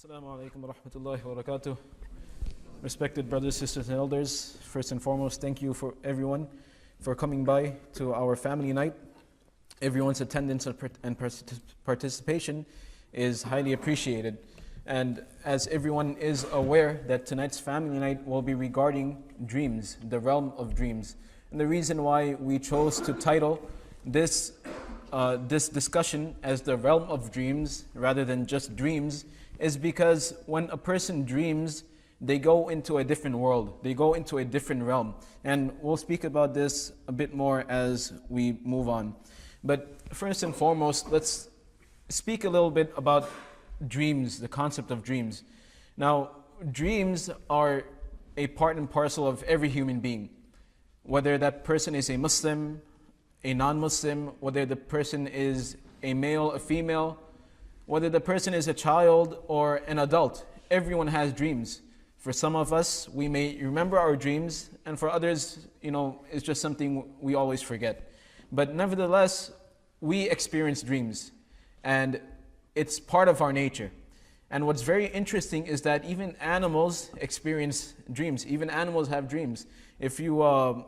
Assalamu alaikum wa rahmatullahi wa barakatuh. Respected brothers, sisters, and elders, first and foremost, thank you for everyone for coming by to our family night. Everyone's attendance and participation is highly appreciated. And as everyone is aware that tonight's family night will be regarding dreams, the realm of dreams. And the reason why we chose to title this discussion as the realm of dreams rather than just dreams is because when a person dreams, they go into a different world. They go into a different realm. And we'll speak about this a bit more as we move on. But first and foremost, let's speak a little bit about dreams, the concept of dreams. Now, dreams are a part and parcel of every human being. Whether that person is a Muslim, a non-Muslim, whether the person is a male, a female, whether the person is a child or an adult, everyone has dreams. For some of us, we may remember our dreams, and for others, it's just something we always forget. But nevertheless, we experience dreams, and it's part of our nature. And what's very interesting is that even animals experience dreams. Even animals have dreams. If you go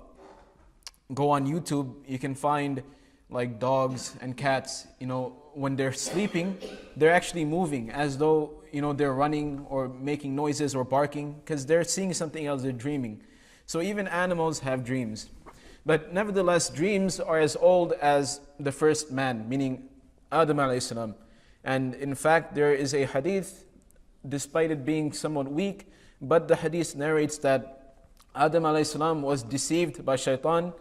on YouTube, you can find like dogs and cats, when they're sleeping, they're actually moving as though, they're running or making noises or barking because they're seeing something else, they're dreaming. So even animals have dreams. But nevertheless, dreams are as old as the first man, meaning Adam alayhi salam. And in fact, there is a hadith, despite it being somewhat weak, but the hadith narrates that Adam alayhi salam was deceived by shaitan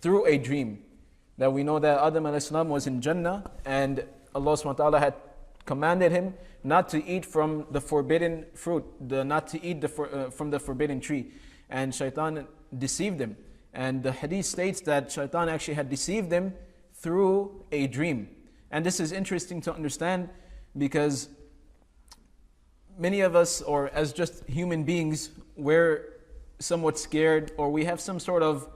through a dream. That we know that Adam alayhi salam was in Jannah and Allah subhanahu wa ta'ala had commanded him not to eat from the forbidden fruit, not to eat from the forbidden tree. And shaitan deceived him. And the hadith states that shaitan actually had deceived him through a dream. And this is interesting to understand because many of us, or as just human beings, we're somewhat scared or we have some sort of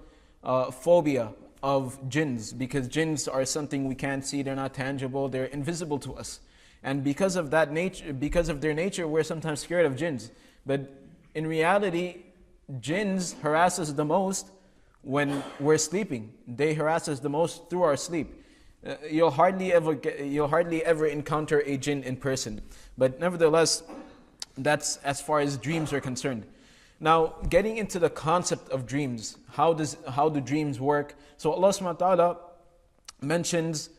phobia of jinns, because jinns are something we can't see, they're not tangible, they're invisible to us. And because of that nature, because of their nature, we're sometimes scared of jinns. But in reality, jinns harass us the most when we're sleeping. They harass us the most through our sleep. You'll hardly ever encounter a jinn in person. But nevertheless, that's as far as dreams are concerned. Now, getting into the concept of dreams, how do dreams work? So Allah subhanahu wa ta'ala mentions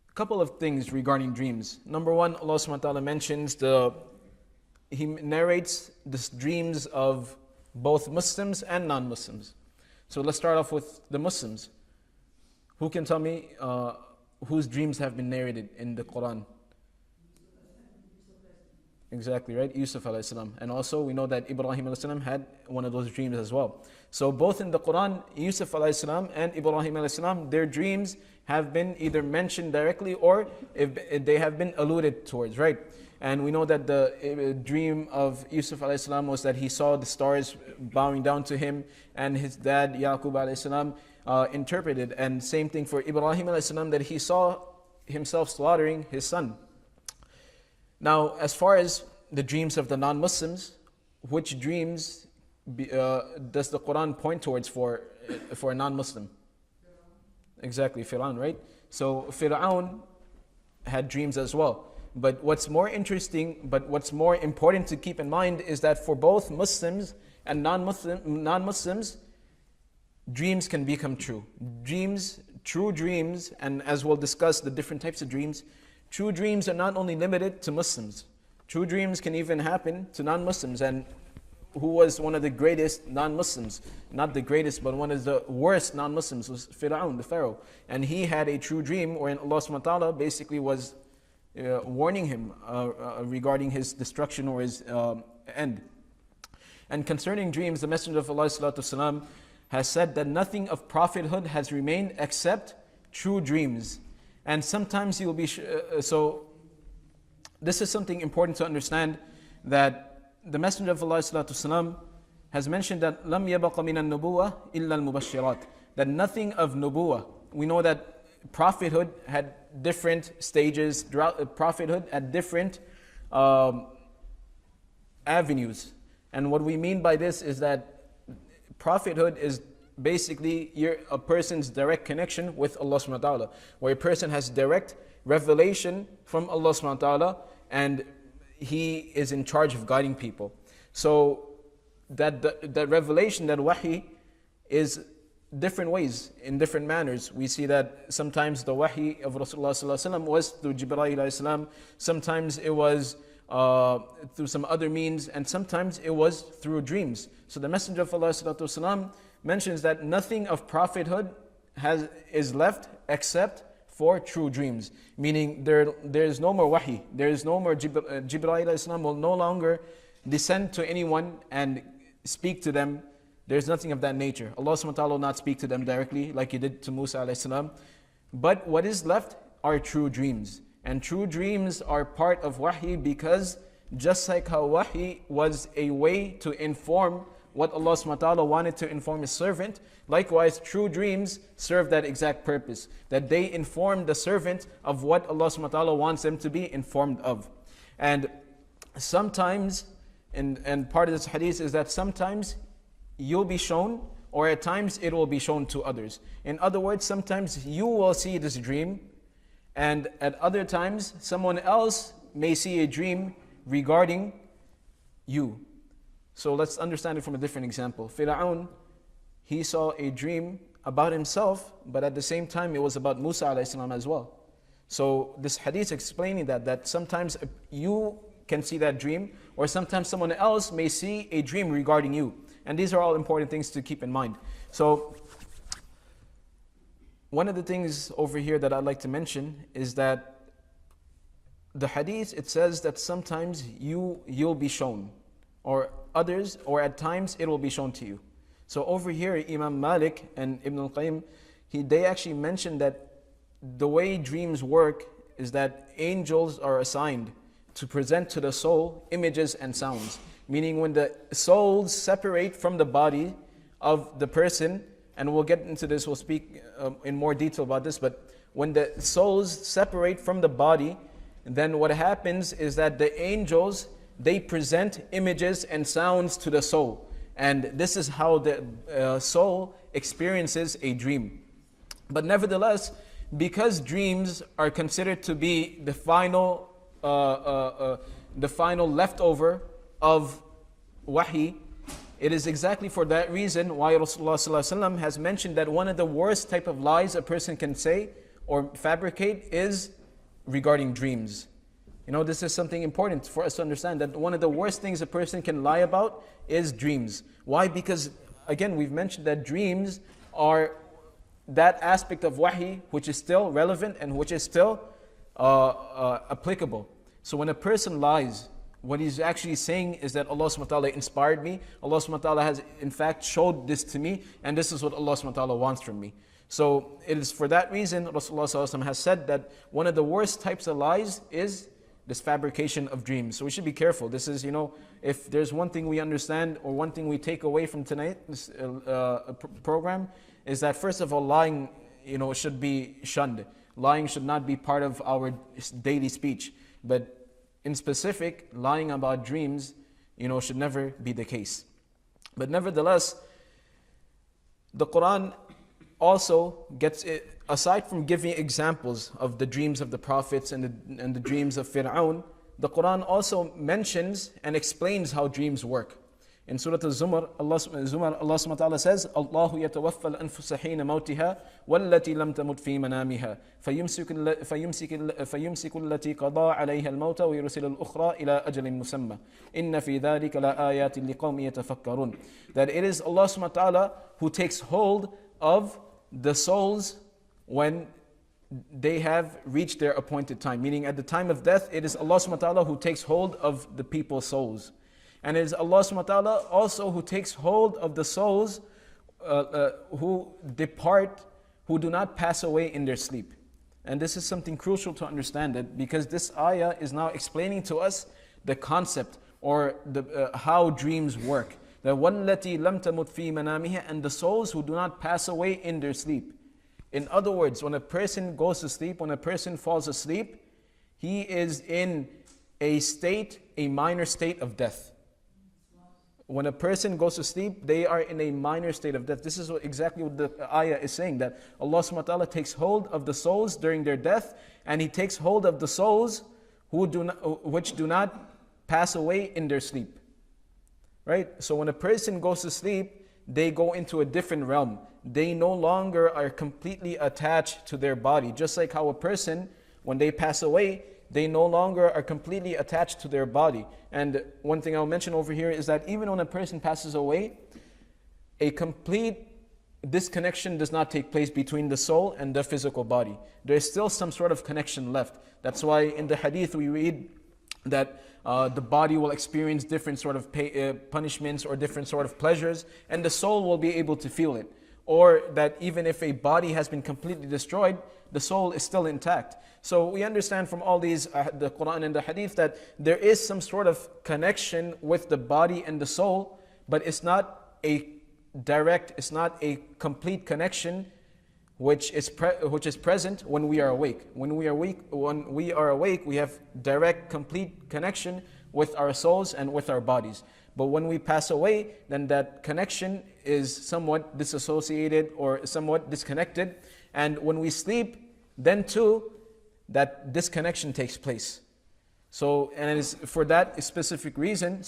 a couple of things regarding dreams. Number one, Allah subhanahu wa ta'ala mentions He narrates the dreams of both Muslims and non-Muslims. So let's start off with the Muslims. Who can tell me whose dreams have been narrated in the Quran? Exactly, right? Yusuf alayhi salam. And also we know that Ibrahim alayhi salam had one of those dreams as well. So both in the Quran, Yusuf alayhi salam and Ibrahim alayhi salam, their dreams have been either mentioned directly or if they have been alluded towards, right? And we know that the dream of Yusuf alayhi salam was that he saw the stars bowing down to him, and his dad Yaqub alayhi salam interpreted. And same thing for Ibrahim alayhi salam, that he saw himself slaughtering his son. Now, as far as the dreams of the non-Muslims, which dreams does the Quran point towards for a non-Muslim? Exactly, Fir'aun, right? So Fir'aun had dreams as well. But what's more interesting, but what's more important to keep in mind is that for both Muslims and non-Muslims, dreams can become true. Dreams, true dreams, and as we'll discuss the different types of dreams, true dreams are not only limited to Muslims. True dreams can even happen to non-Muslims. And who was one of the greatest non-Muslims? Not the greatest, but one of the worst non-Muslims was Fir'aun, the Pharaoh. And he had a true dream wherein Allah subhanahu wa ta'ala basically was warning him regarding his destruction or his end. And concerning dreams, the Messenger of Allah sallallahu alaihi wasallam has said that nothing of prophethood has remained except true dreams. And sometimes you'll be, so this is something important to understand, that the Messenger of Allah ﷺ has mentioned that لَمْ يَبَقَ مِنَ النُّبُوَّةِ إِلَّا الْمُبَشِّرَاتِ, that nothing of nubuwah. We know that prophethood had different stages, prophethood had different avenues. And what we mean by this is that prophethood is basically a person's direct connection with Allah subhanahu wa ta'ala, where a person has direct revelation from Allah subhanahu wa ta'ala, and he is in charge of guiding people. So that revelation, that wahi, is different ways, in different manners. We see that sometimes the wahi of Rasulullah sallallahu alaihi wasallam was through Jibreel alayhi salam, sometimes it was through some other means, and sometimes it was through dreams. So the Messenger of Allah sallallahu alaihi wasallam mentions that nothing of prophethood is left except for true dreams, meaning there is no more wahi, there is no more Jibreel alayhi salam will no longer descend to anyone and speak to them. There's nothing of that nature. Allah subhanahu wa ta'ala will not speak to them directly like He did to Musa alayhi salam. But what is left are true dreams. And true dreams are part of wahi, because just like how wahi was a way to inform what Allah subhanahu wa ta'ala wanted to inform His servant, likewise true dreams serve that exact purpose, that they inform the servant of what Allah subhanahu wa ta'ala wants them to be informed of. And sometimes, and part of this hadith is that sometimes you'll be shown, or at times it will be shown to others. In other words, sometimes you will see this dream, and at other times someone else may see a dream regarding you. So let's understand it from a different example. Fir'aun, he saw a dream about himself, but at the same time it was about Musa alayhi salam as well. So this hadith explaining that sometimes you can see that dream, or sometimes someone else may see a dream regarding you. And these are all important things to keep in mind. So one of the things over here that I'd like to mention is that the hadith, it says that sometimes you'll be shown, or others, or at times it will be shown to you. So over here, Imam Malik and Ibn al-Qayyim, they actually mentioned that the way dreams work is that angels are assigned to present to the soul images and sounds. Meaning when the souls separate from the body of the person, and we'll get into this, we'll speak in more detail about this, but when the souls separate from the body, then what happens is that the angels, they present images and sounds to the soul. And this is how the soul experiences a dream. But nevertheless, because dreams are considered to be the final leftover of wahi, it is exactly for that reason why Rasulullah ﷺ has mentioned that one of the worst type of lies a person can say or fabricate is regarding dreams. You know, this is something important for us to understand, that one of the worst things a person can lie about is dreams. Why? Because again, we've mentioned that dreams are that aspect of wahi which is still relevant and which is still applicable. So when a person lies, what he's actually saying is that Allah subhanahu wa ta'ala inspired me, Allah subhanahu wa ta'ala has in fact showed this to me, and this is what Allah subhanahu wa ta'ala wants from me. So it is for that reason Rasulullah sallallahu alaihi wasallam has said that one of the worst types of lies is this fabrication of dreams. So we should be careful. This is, if there's one thing we understand or one thing we take away from tonight's program, is that first of all, lying, should be shunned. Lying should not be part of our daily speech. But in specific, lying about dreams, should never be the case. But nevertheless, the Quran also gets it, aside from giving examples of the dreams of the prophets and the dreams of Fir'aun, the Quran also mentions and explains how dreams work. In Surah Al-Zumar, Allah subhanahu wa ta'ala says, Allahu yatawaffa al-anfusa hina mawtiha wallati lam tamut fi manamiha fayumsiku allati qada alayha al-mawta wa yursilu al-ukhra ila ajalin musamma inna fi dhalika la ayatin liqawmin yatafakkarun. That it is Allah subhanahu wa ta'ala who takes hold of the souls when they have reached their appointed time. Meaning at the time of death, it is Allah subhanahu wa ta'ala who takes hold of the people's souls. And it is Allah subhanahu wa ta'ala also who takes hold of the souls who depart, who do not pass away in their sleep. And this is something crucial to understand, that because this ayah is now explaining to us the concept or how dreams work. The وَالَّتِي لَمْ تَمُتْ فِي مَنَامِهَا, and the souls who do not pass away in their sleep. In other words, when a person goes to sleep, when a person falls asleep, he is in a minor state of death. When a person goes to sleep, they are in a minor state of death. This is exactly what the ayah is saying, that Allah subhanahu wa ta'ala takes hold of the souls during their death, and He takes hold of the souls which do not pass away in their sleep. Right? So when a person goes to sleep, they go into a different realm. They no longer are completely attached to their body. Just like how a person, when they pass away, they no longer are completely attached to their body. And one thing I'll mention over here is that even when a person passes away, a complete disconnection does not take place between the soul and the physical body. There is still some sort of connection left. That's why in the hadith we read that the body will experience different sort of punishments or different sort of pleasures, and the soul will be able to feel it. Or that even if a body has been completely destroyed, the soul is still intact. So we understand from all these, the Quran and the Hadith, that there is some sort of connection with the body and the soul, but it's not a direct, it's not a complete connection which is present when we are awake. When we are awake, we have direct, complete connection with our souls and with our bodies. But when we pass away, then that connection is somewhat disassociated or somewhat disconnected. And when we sleep, then too, that disconnection takes place. So, and it is for that specific reason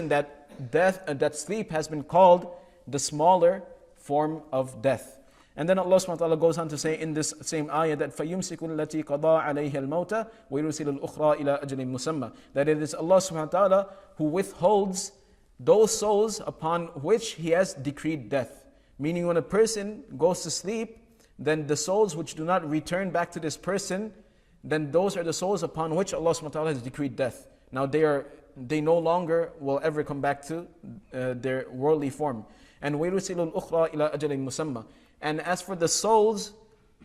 that that sleep has been called the smaller form of death. And then Allah subhanahu wa ta'ala goes on to say in this same ayah that فَيُمْسِكُ الَّتِي قَضَى عَلَيْهَا الْمَوْتَ وَيُرْسِلُ الْأُخْرَى إِلَىٰ أَجْلٍ مُسَمَّى. That it is Allah subhanahu wa ta'ala who withholds those souls upon which He has decreed death. Meaning when a person goes to sleep, then the souls which do not return back to this person, then those are the souls upon which Allah subhanahu wa ta'ala has decreed death. Now they no longer will ever come back to their worldly form. And وَيُرْسِلُ الْأُخْرَى إِلَىٰ أَجْلٍ مُسَمَّى. And as for the souls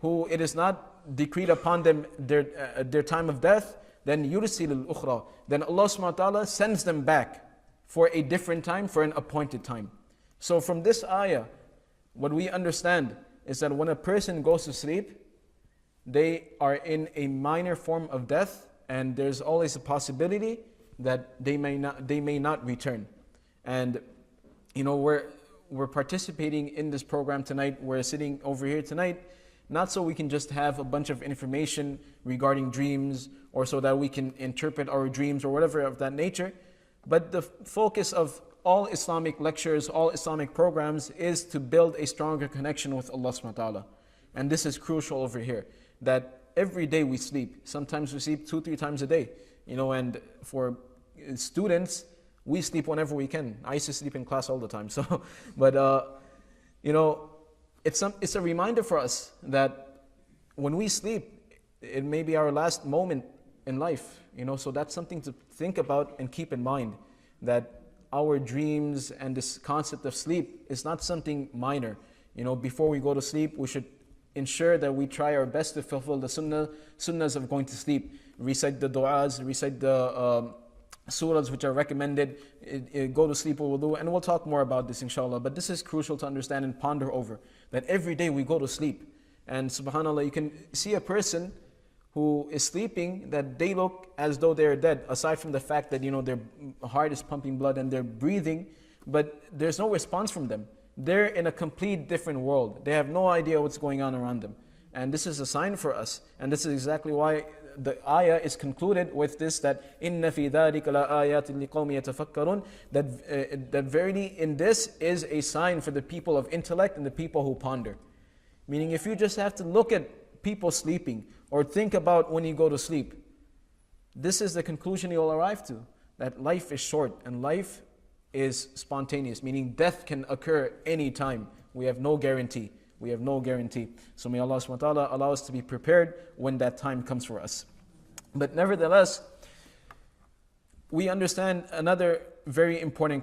who it is not decreed upon them their time of death, then يُرْسِلُ الْأُخْرَى. Then Allah subhanahu wa ta'ala sends them back for a different time, for an appointed time. So from this ayah, what we understand is that when a person goes to sleep, they are in a minor form of death, and there's always a possibility that they may not return. And we're participating in this program tonight. We're sitting over here tonight, not so we can just have a bunch of information regarding dreams, or so that we can interpret our dreams or whatever of that nature. But the focus of all Islamic lectures, all Islamic programs is to build a stronger connection with Allah subhanahu wa ta'ala. And this is crucial over here, that every day we sleep. Sometimes we sleep 2-3 times a day. And for students, we sleep whenever we can. I used to sleep in class all the time. It's a reminder for us that when we sleep, it may be our last moment in life. So that's something to think about and keep in mind, that our dreams and this concept of sleep is not something minor. Before we go to sleep, we should ensure that we try our best to fulfill the sunnahs of going to sleep. Recite the du'as, recite the surahs which are recommended, go to sleep with wudu, and we'll talk more about this inshallah. But this is crucial to understand and ponder over, that every day we go to sleep. And subhanAllah, you can see a person who is sleeping, that they look as though they're dead, aside from the fact that their heart is pumping blood and they're breathing, but there's no response from them. They're in a complete different world. They have no idea what's going on around them. And this is a sign for us. And this is exactly why the ayah is concluded with this, that إِنَّ فِي ذَلِكَ لَآيَاتٍ لِقَوْمِ يَتَفَكَّرُونَ, that verily in this is a sign for the people of intellect and the people who ponder. Meaning, if you just have to look at people sleeping, or think about when you go to sleep, this is the conclusion you'll arrive to, that life is short and life is spontaneous, meaning death can occur anytime. We have no guarantee. So may Allah subhanahu wa ta'ala allow us to be prepared when that time comes for us. But nevertheless, we understand another very important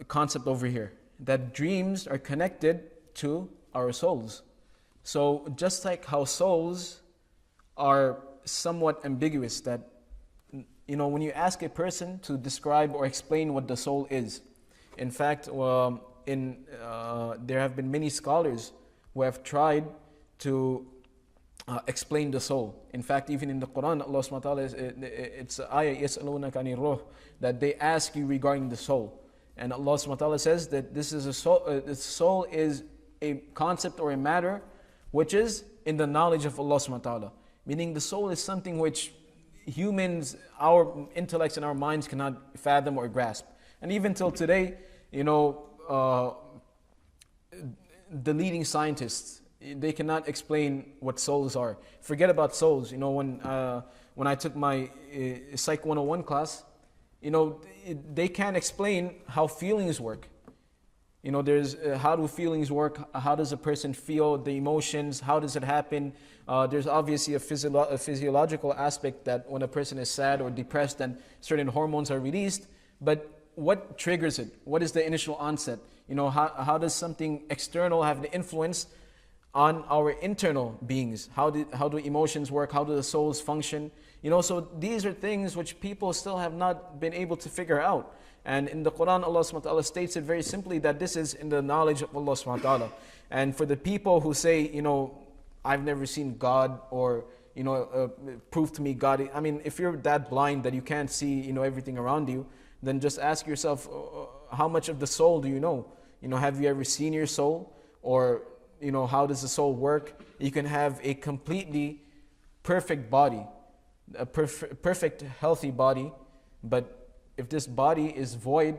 concept over here, that dreams are connected to our souls. So just like how souls are somewhat ambiguous, that when you ask a person to describe or explain what the soul is, in fact, there have been many scholars who have tried to explain the soul. In fact, even in the Quran, Allah subhanahu wa ta'ala, it's ayah, يَسْأَلُونَكَ عَنِ الرُّوحِ, that they ask you regarding the soul. And Allah subhanahu wa ta'ala says that this is a soul, the soul is a concept or a matter which is in the knowledge of Allah subhanahu wa ta'ala. Meaning the soul is something which humans, our intellects and our minds cannot fathom or grasp. And even till today, the leading scientists, they cannot explain what souls are. Forget about souls. When I took my Psych 101 class, they can't explain how feelings work. There's how do feelings work? How does a person feel? The emotions, how does it happen? There's obviously a physiological aspect that when a person is sad or depressed, then certain hormones are released. But what triggers it? What is the initial onset? How does something external have the influence on our internal beings? How do emotions work? How do the souls function? So these are things which people still have not been able to figure out. And in the Quran, Allah subhanahu wa ta'ala states it very simply that this is in the knowledge of Allah subhanahu wa ta'ala. And for the people who say, I've never seen God, or prove to me God. I mean, if you're that blind that you can't see everything around you, then just ask yourself, how much of the soul do you know? Have you ever seen your soul? Or how does the soul work? You can have a completely perfect body, a perfect healthy body, but if this body is void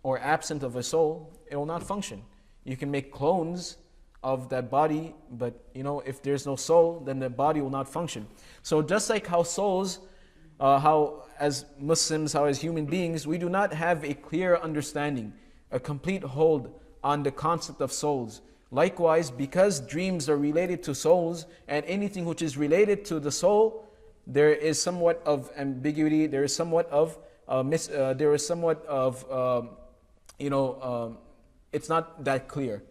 or absent of a soul, it will not function. You can make clones of that body, but if there's no soul, then the body will not function. So just like how souls, how as Muslims, how as human beings, we do not have a clear understanding, a complete hold on the concept of souls. Likewise, because dreams are related to souls, and anything which is related to the soul, there is somewhat of ambiguity, there is somewhat of it's not that clear.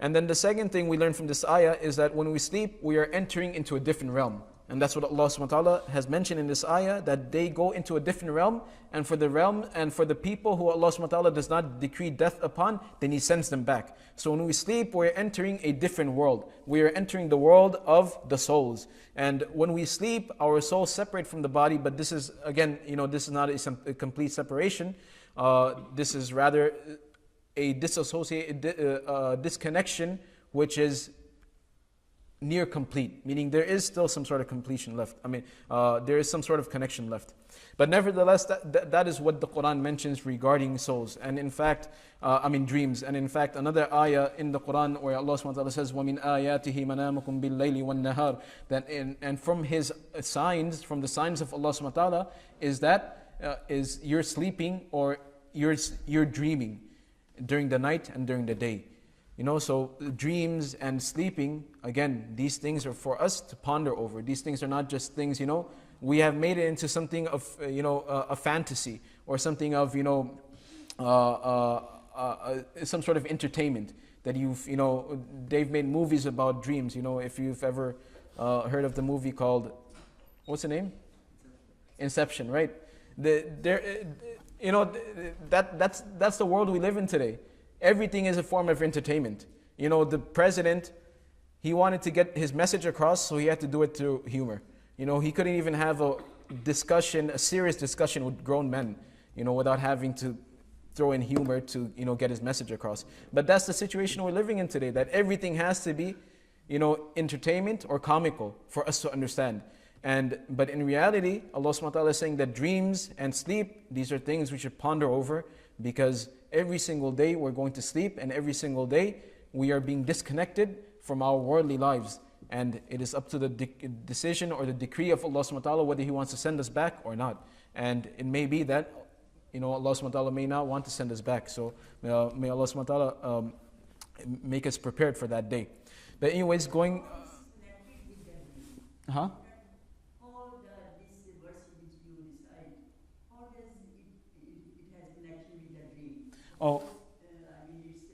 And then the second thing we learn from this ayah is that when we sleep, we are entering into a different realm. And that's what Allah subhanahu wa ta'ala has mentioned in this ayah, that they go into a different realm, and for the realm and for the people who Allah subhanahu wa ta'ala does not decree death upon, then He sends them back. So when we sleep, we're entering a different world. We are entering the world of the souls. And when we sleep, our souls separate from the body, but this is, again, this is not a complete separation. This is rather a disconnection, which is near complete, meaning there is still some sort of completion left. There is some sort of connection left. But nevertheless, that is what the Quran mentions regarding souls. And in fact, dreams. And in fact, another ayah in the Quran where Allah subhanahu wa ta'ala says, وَمِنْ آيَاتِهِ مَنَامُكُمْ بِاللَّيْلِ وَالنَّهَارِ, and from His signs, from the signs of Allah subhanahu wa ta'ala, is that is you're sleeping or you're dreaming during the night and during the day. So dreams and sleeping, again, these things are for us to ponder over. These things are not just things, we have made it into something of, a fantasy, or something of, some sort of entertainment that they've made movies about dreams. If you've ever heard of the movie called, what's the name? Inception, right? That's the world we live in today. Everything is a form of entertainment. The president, he wanted to get his message across, so he had to do it through humor. He couldn't even have a serious discussion with grown men, without having to throw in humor to, get his message across. But that's the situation we're living in today, that everything has to be, entertainment or comical for us to understand. But in reality, Allah subhanahu wa ta'ala is saying that dreams and sleep, these are things we should ponder over, because every single day we're going to sleep, and every single day we are being disconnected from our worldly lives. And it is up to the decision or the decree of Allah subhanahu wa ta'ala whether He wants to send us back or not. And it may be that Allah subhanahu wa ta'ala may not want to send us back. So may Allah subhanahu wa ta'ala make us prepared for that day. But anyways, going... Huh? Oh. It's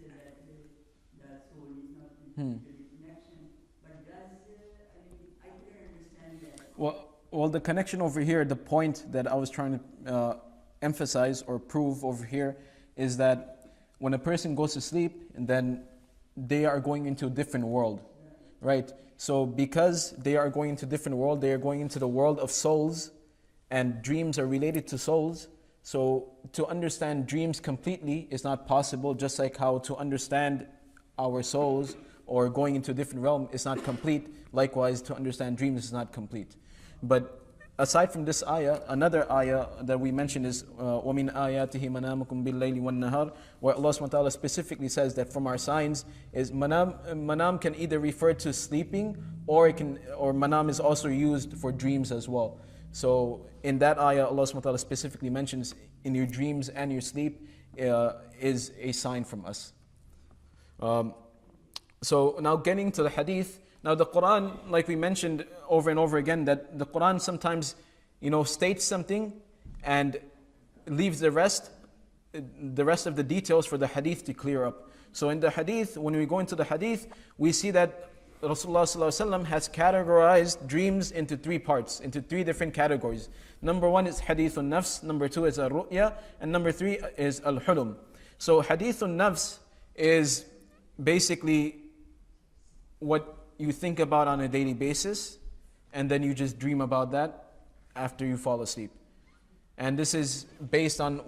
that soul is not the connection, but does, I couldn't understand that. Well, the connection over here, the point that I was trying to emphasize or prove over here is that when a person goes to sleep, then they are going into a different world, right? So because they are going into different world, they are going into the world of souls, and dreams are related to souls. So to understand dreams completely is not possible, just like how to understand our souls or going into a different realm is not complete. Likewise, to understand dreams is not complete. But aside from this ayah, another ayah that we mentioned is وَمِنْ آيَاتِهِ مَنَامُكُمْ بِاللَّيْلِ وَالنَّهَارِ, where Allah SWT specifically says that from our signs is manam can either refer to sleeping, or manam is also used for dreams as well. So in that ayah, Allah SWT specifically mentions in your dreams and your sleep is a sign from us. So now getting to the hadith. Now the Quran, like we mentioned over and over again, that the Quran sometimes, states something and leaves the rest of the details for the hadith to clear up. So in the hadith, when we go into the hadith, we see that Rasulullah ﷺ has categorized dreams into three parts, into three different categories. Number one is hadithun nafs, number two is al-ru'ya, and number three is al-hulum. So hadithun nafs is basically what you think about on a daily basis, and then you just dream about that after you fall asleep. And this is based on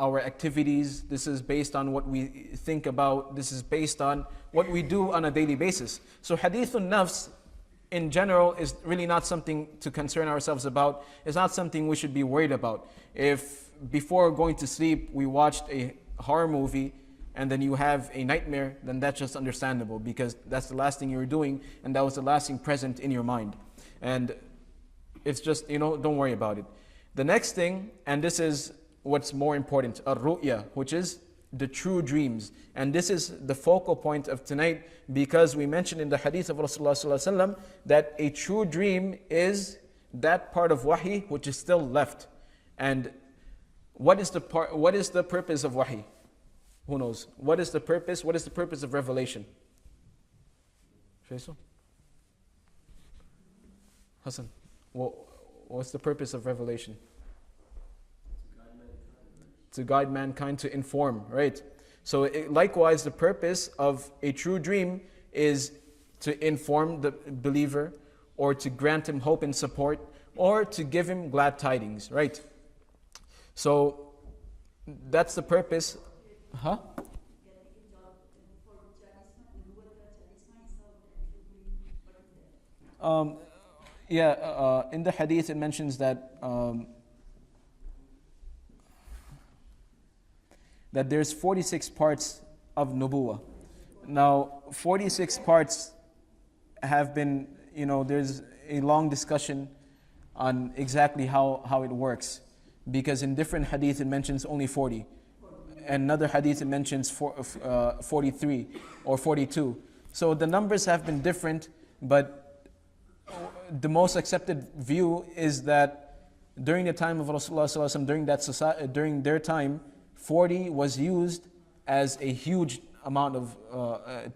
our activities, this is based on what we think about, this is based on what we do on a daily basis. So hadithun nafs in general is really not something to concern ourselves about. It's not something we should be worried about. If before going to sleep we watched a horror movie and then you have a nightmare, then that's just understandable, because that's the last thing you were doing and that was the last thing present in your mind. And it's just, don't worry about it. The next thing, and this is what's more important, ar-ru'ya, which is the true dreams. And this is the focal point of tonight, because we mentioned in the hadith of Rasulullah ﷺ that a true dream is that part of wahi which is still left. And what is the purpose of wahi? Who knows? What is the purpose? What is the purpose of revelation? Faisal? Hassan, what's the purpose of revelation? To guide mankind, to inform, right? So likewise, the purpose of a true dream is to inform the believer, or to grant him hope and support, or to give him glad tidings, right? So that's the purpose. Huh? In the hadith it mentions that that there's 46 parts of nubuwah. Now 46 parts have been, there's a long discussion on exactly how it works, because in different hadith it mentions only 40. Another hadith it mentions 43 or 42. So the numbers have been different, but the most accepted view is that during the time of Rasulullah ﷺ, during their time, 40 was used as a huge amount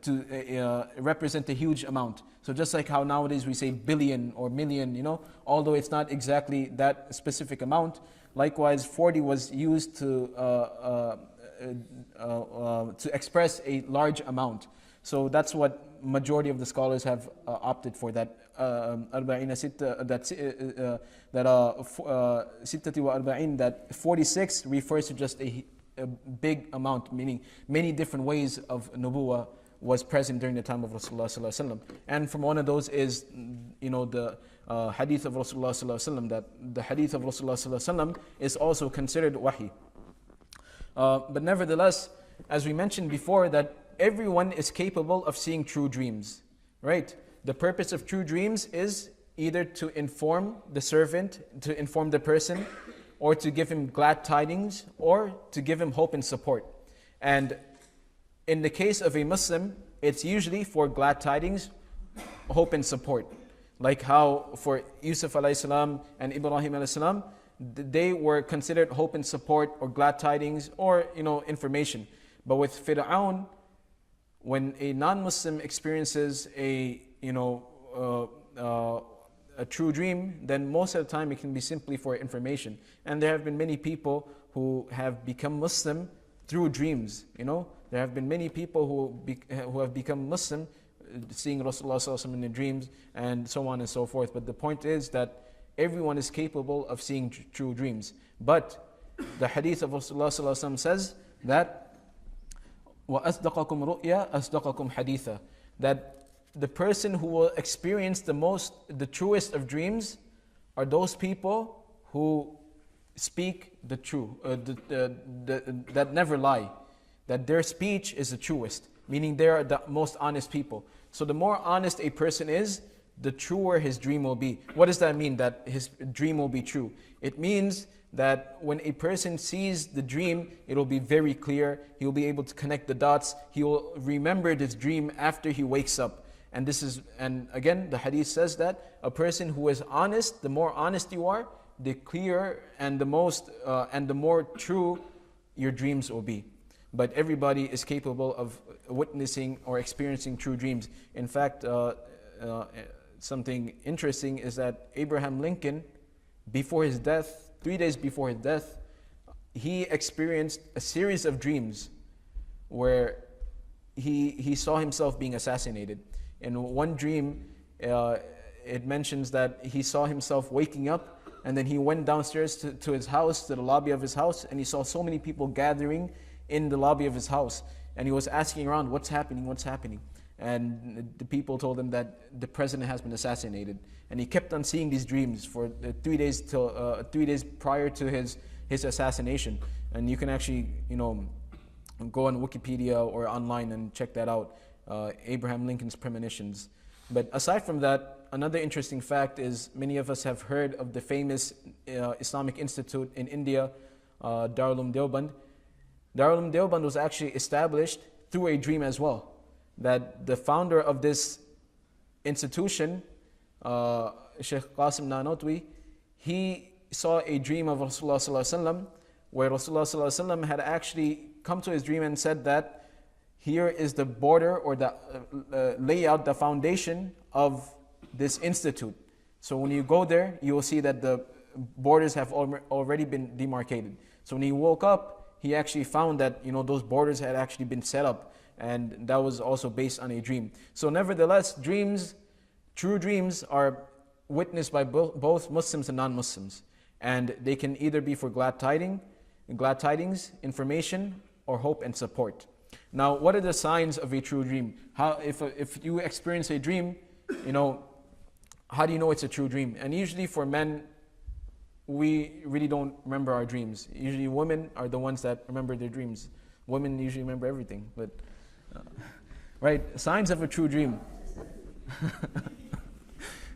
to represent a huge amount. So just like how nowadays we say billion or million, although it's not exactly that specific amount, likewise 40 was used to express a large amount. So that's what majority of the scholars have opted for, that that 46 refers to just a big amount, meaning many different ways of nubuwah was present during the time of Rasulullah sallallahu alaihi wasallam. And from one of those is, the hadith of Rasulullah sallallahu alaihi wasallam, that the hadith of Rasulullah sallallahu alaihi wasallam is also considered wahi. But nevertheless, as we mentioned before, that everyone is capable of seeing true dreams, right? The purpose of true dreams is either to inform the servant, to inform the person, or to give him glad tidings, or to give him hope and support. And in the case of a Muslim, it's usually for glad tidings, hope and support. Like how for Yusuf alayhi salam and Ibrahim alayhi salam, they were considered hope and support, or glad tidings, or information. But with Fir'aun, when a non-Muslim experiences a true dream, then most of the time it can be simply for information. And there have been many people who have become Muslim through dreams. There have been many people who have become Muslim seeing Rasulullah sallallahu alaihi wasallam in their dreams, and so on and so forth. But the point is that everyone is capable of seeing true dreams. But the hadith of Rasulullah sallallahu alaihi wasallam says that وَأَصْدَقَكُمْ رُؤْيَا أَصْدَقَكُمْ حَدِيثًا, that the person who will experience the truest of dreams are those people who speak the truth, that never lie, that their speech is the truest, meaning they are the most honest people. So the more honest a person is, the truer his dream will be. What does that mean, that his dream will be true? It means that when a person sees the dream, it will be very clear. He will be able to connect the dots. He will remember this dream after he wakes up. And again, the hadith says that a person who is honest, the more honest you are, the clearer and the more true your dreams will be. But everybody is capable of witnessing or experiencing true dreams. In fact, something interesting is that Abraham Lincoln, before his death, 3 days before his death, he experienced a series of dreams where he saw himself being assassinated. In one dream, it mentions that he saw himself waking up, and then he went downstairs to his house, to the lobby of his house, and he saw so many people gathering in the lobby of his house. And he was asking around, what's happening, what's happening? And the people told him that the president has been assassinated. And he kept on seeing these dreams for 3 days till 3 days prior to his assassination. And you can actually, go on Wikipedia or online and check that out. Abraham Lincoln's premonitions. But aside from that, another interesting fact is many of us have heard of the famous Islamic Institute in India, Darul Uloom Deoband. Darul Uloom Deoband was actually established through a dream as well. That the founder of this institution, Sheikh Qasim Nanotwi, he saw a dream of Rasulullah sallallahu alaihi wasallam, where Rasulullah sallallahu alaihi wasallam had actually come to his dream and said that here is the border or the layout, the foundation of this institute. So when you go there, you will see that the borders have already been demarcated. So when he woke up, he actually found that those borders had actually been set up, and that was also based on a dream. So nevertheless, true dreams are witnessed by both Muslims and non-Muslims, and they can either be for glad tidings, information, or hope and support. Now, what are the signs of a true dream? If you experience a dream, how do you know it's a true dream? And usually for men, we really don't remember our dreams. Usually women are the ones that remember their dreams. Women usually remember everything. But right, signs of a true dream.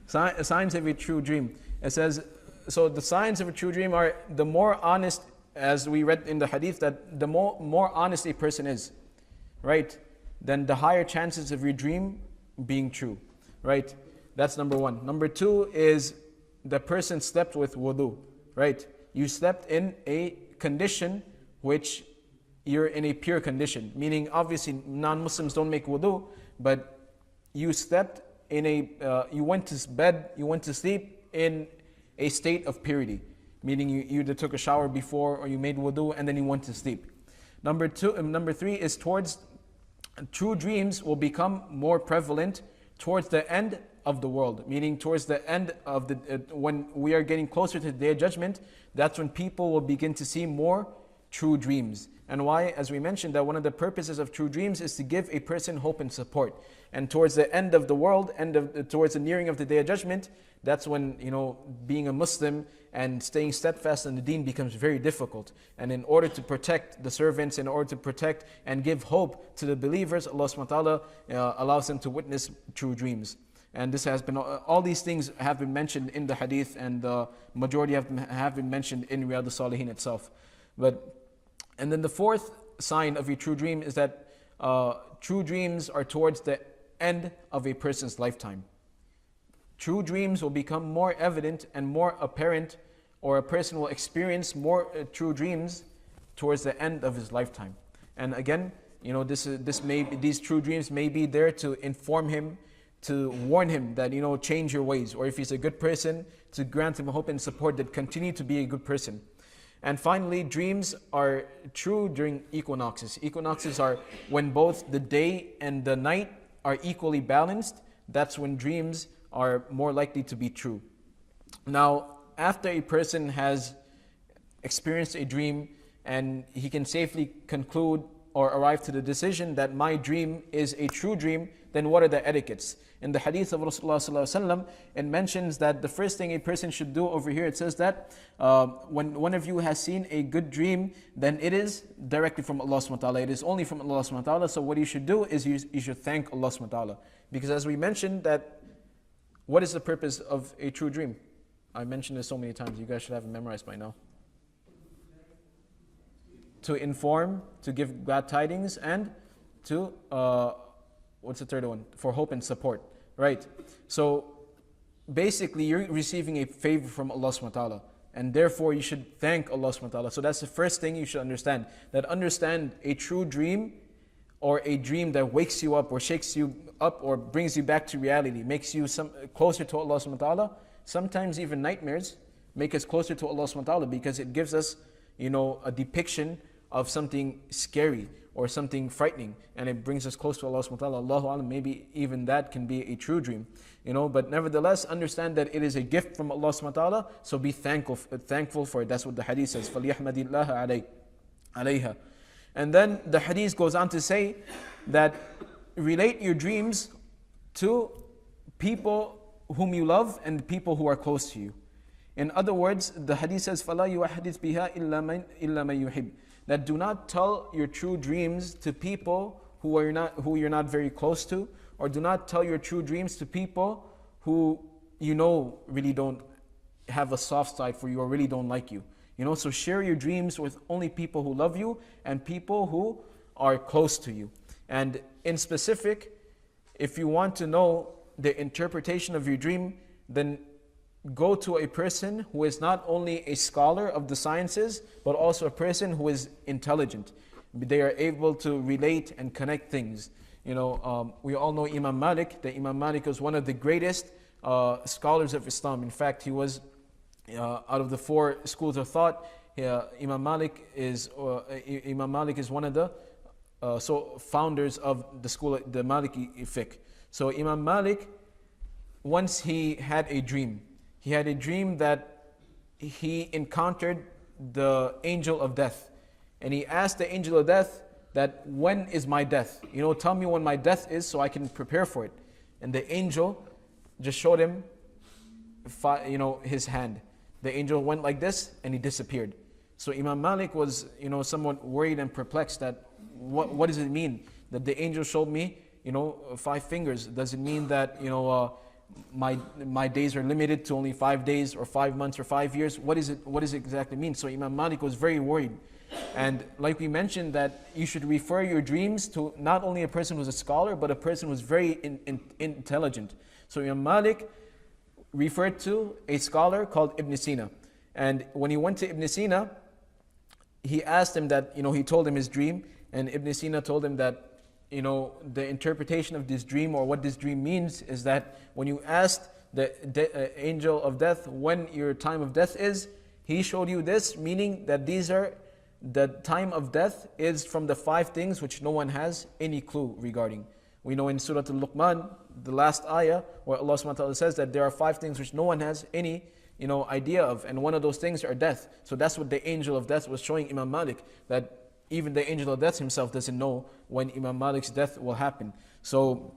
Signs of a true dream. It says, so the signs of a true dream are the more honest, as we read in the hadith, that the more honest a person is, right, then the higher chances of your dream being true, right? That's number one. Number two is the person slept with wudu, right? You slept in a condition which you're in a pure condition, meaning obviously non-Muslims don't make wudu, but you slept in you went to bed, you went to sleep in a state of purity, meaning you either took a shower before or you made wudu and then you went to sleep. Number three is true dreams will become more prevalent towards the end of the world, meaning towards the end of when we are getting closer to the Day of Judgment, that's when people will begin to see more true dreams. And why? As we mentioned, that one of the purposes of true dreams is to give a person hope and support. And towards the end of the world, towards the nearing of the Day of Judgment, that's when, being a Muslim and staying steadfast in the deen becomes very difficult. And in order to protect the servants, in order to protect and give hope to the believers, Allah subhanahu wa ta'ala allows them to witness true dreams. And this has been, all these things have been mentioned in the hadith, and the majority have been mentioned in Riyadh al-Salihin itself. And then the fourth sign of a true dream is that true dreams are towards the end of a person's lifetime. True dreams will become more evident and more apparent, or a person will experience more true dreams towards the end of his lifetime. And again, these true dreams may be there to inform him, to warn him that, change your ways, or if he's a good person, to grant him hope and support that continue to be a good person. And finally, dreams are true during equinoxes. Equinoxes are when both the day and the night are equally balanced, that's when dreams are more likely to be true. Now, after a person has experienced a dream and he can safely conclude or arrive to the decision that my dream is a true dream, then what are the etiquettes? In the hadith of Rasulullah, it mentions that the first thing a person should do over here, it says that when one of you has seen a good dream, then it is directly from Allah subhanahu wa ta'ala. It is only from Allah subhanahu wa ta'ala. So what you should do is you should thank Allah subhanahu wa ta'ala. Because as we mentioned that, what is the purpose of a true dream? I mentioned this so many times, you guys should have it memorized by now. To inform, to give glad tidings, and to, what's the third one? For hope and support, right? So basically you're receiving a favor from Allah subhanahu wa ta'ala, and therefore you should thank Allah subhanahu wa ta'ala. So that's the first thing you should understand. That understand a true dream, or a dream that wakes you up or shakes you up or brings you back to reality, makes you closer to Allah subhanahu wa ta'ala. Sometimes even nightmares make us closer to Allah subhanahu wa ta'ala, because it gives us, a depiction of something scary or something frightening, and it brings us close to Allah subhanahu wa ta'ala. Allahu alam, maybe even that can be a true dream. But nevertheless, understand that it is a gift from Allah subhanahu wa ta'ala, so be thankful for it. That's what the hadith says. فَلْيَحْمَدِ اللَّهَ عَلَيْهَا. And then the hadith goes on to say that relate your dreams to people whom you love and people who are close to you. In other words, the hadith says, فَلَا يُوَحِّدِثْ بِهَا إِلَّا مَن يُحِبْ. That do not tell your true dreams to people who you're not very close to, or do not tell your true dreams to people who really don't have a soft side for you or really don't like you. So share your dreams with only people who love you and people who are close to you. And in specific, if you want to know the interpretation of your dream, then go to a person who is not only a scholar of the sciences, but also a person who is intelligent. They are able to relate and connect things. We all know Imam Malik. That Imam Malik was one of the greatest scholars of Islam. In fact, he was out of the 4 schools of thought. Imam Malik is one of the founders of the school, the Maliki fiqh. So Imam Malik, once he had a dream. He had a dream that he encountered the angel of death. And he asked the angel of death that, when is my death? Tell me when my death is so I can prepare for it. And the angel just showed him, his hand. The angel went like this and he disappeared. So Imam Malik was, somewhat worried and perplexed that, what does it mean? That the angel showed me, 5 fingers. Does it mean that, my days are limited to only 5 days or 5 months or 5 years? What does it exactly mean? So Imam Malik was very worried. And like we mentioned, that you should refer your dreams to not only a person who's a scholar, but a person who's very intelligent. So Imam Malik referred to a scholar called Ibn Sina. And when he went to Ibn Sina, he asked him that, he told him his dream, and Ibn Sina told him that, the interpretation of this dream, or what this dream means, is that when you asked the angel of death when your time of death is, he showed you this, meaning that the time of death is from the 5 things which no one has any clue regarding. We know in Surah Al-Luqman, the last ayah, where Allah subhanahu wa ta'ala says that there are 5 things which no one has any idea of, and one of those things are death. So that's what the angel of death was showing Imam Malik, that even the angel of death himself doesn't know when Imam Malik's death will happen. So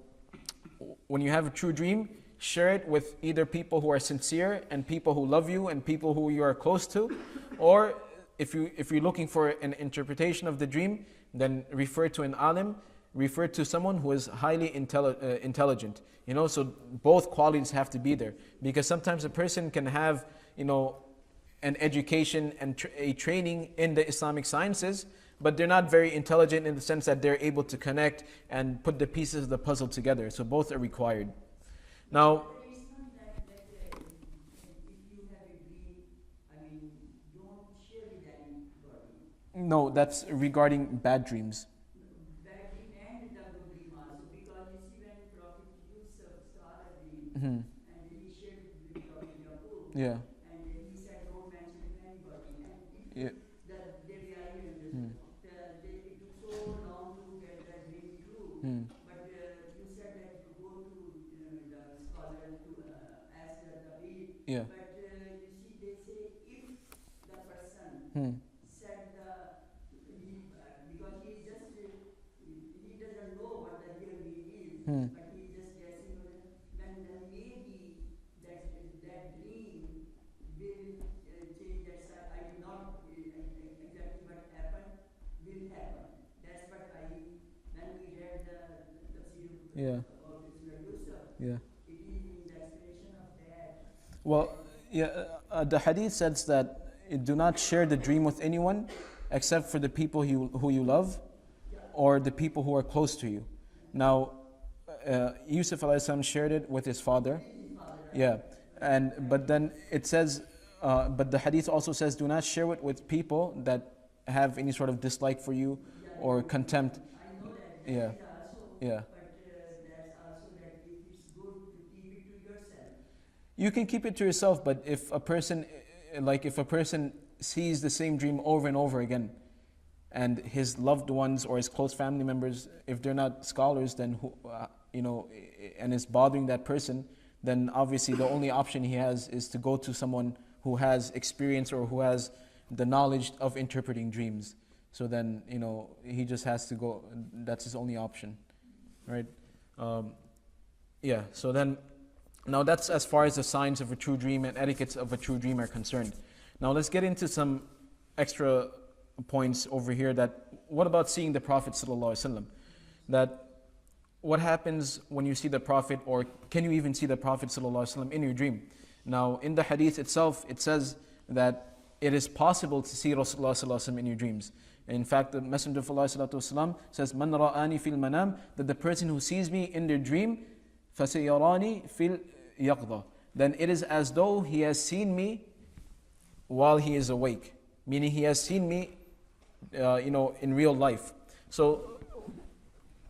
when you have a true dream, share it with either people who are sincere and people who love you and people who you are close to, or if you're looking for an interpretation of the dream, then refer to an alim, refer to someone who is highly intelligent. So both qualities have to be there, because sometimes a person can have an education and a training in the Islamic sciences, but they're not very intelligent in the sense that they're able to connect and put the pieces of the puzzle together. So both are required. Now, It's not that if you have a dream, don't share with anybody. no, that's regarding bad dreams. Bad dream and the good dream also, because you see when Prophet Yusuf saw a dream, Mhm. and he shared with Prophet Yaqub, Yeah. and he said, don't mention it to anybody. And Yeah. they realized it took so long to get that dream true. Hmm. But you said that but he's just guessing on it. Then maybe that dream will change that side. I do not exactly what happened will happen. That's what when we read the tafsir Yeah. of Surah Yusuf, Yeah. it is in the explanation of that. Well, yeah, the hadith says that do not share the dream with anyone except for the people who you love or the people who are close to you. Now, Yusuf alayhi salam shared it with his father. Yeah, but then it says, but the hadith also says, do not share it with people that have any sort of dislike for you or contempt. I know that. Yeah. That is also. Yeah. But that's also that if it's good to keep it to yourself. You can keep it to yourself, but if a person sees the same dream over and over again, and his loved ones or his close family members, if they're not scholars, then and it's bothering that person, then obviously the only option he has is to go to someone who has experience or who has the knowledge of interpreting dreams. So then, he just has to go. That's his only option, right? So then, now that's as far as the signs of a true dream and etiquettes of a true dream are concerned. Now let's get into some extra points over here. That what about seeing the Prophet ﷺ? That what happens when you see the Prophet, or can you even see the Prophet ﷺ in your dream? Now in the hadith itself, it says that it is possible to see Rasulullah ﷺ in your dreams. In fact, the Messenger of Allah ﷺ says, "Man ra'ani fil manam," that the person who sees me in their dream, فَسَيَرَانِي fil yaqda, then it is as though he has seen me while he is awake, meaning he has seen me, in real life. So,